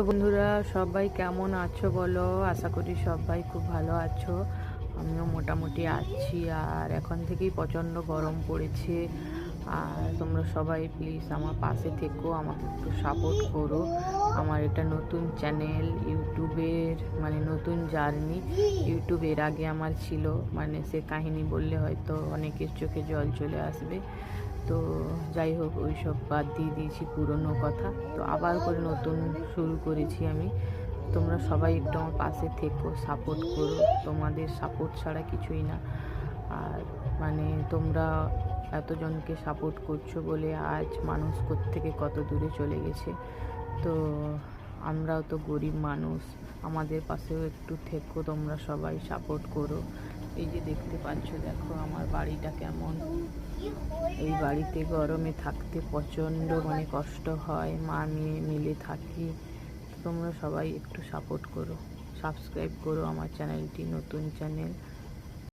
তো বন্ধুরা, সবাই কেমন আছো বলো? আশা করি সবাই খুব ভালো আছো। আমিও মোটামুটি আছি। আর এখন থেকেই প্রচণ্ড গরম পড়েছে। আর তোমরা সবাই প্লিজ আমার পাশে থেকো, আমাকে একটু সাপোর্ট করো। আমার এটা নতুন চ্যানেল, ইউটিউবের মানে নতুন জার্নি। ইউটিউবের আগে আমার ছিল, মানে সে কাহিনী বললে হয়তো অনেকের চোখে জল চলে আসবে। তো যাই হোক, ওই সব বাদ দিয়ে দিয়েছি পুরনো কথা। তো আবার করে নতুন শুরু করেছি আমি। তোমরা সবাই একটু আমার পাশে থেকো, সাপোর্ট করো। তোমাদের সাপোর্ট ছাড়া কিছুই না। আর মানে তোমরা এতজনকে সাপোর্ট করছো বলে আজ মানুষ থেকে কত দূরে চলে গেছে। তো আমরাও তো গরিব মানুষ, আমাদের পাশেও একটু থেকো, তোমরা সবাই সাপোর্ট করো। এই যে দেখতে পাচ্ছ, দেখো আমার বাড়িটা কেমন। এই বাড়িতে গরমে থাকতে প্রচণ্ড মানে কষ্ট হয়, মা মেয়ে মিলে থাকি। তোমরা সবাই একটু সাপোর্ট করো, সাবস্ক্রাইব করো আমার চ্যানেলটি, নতুন চ্যানেল।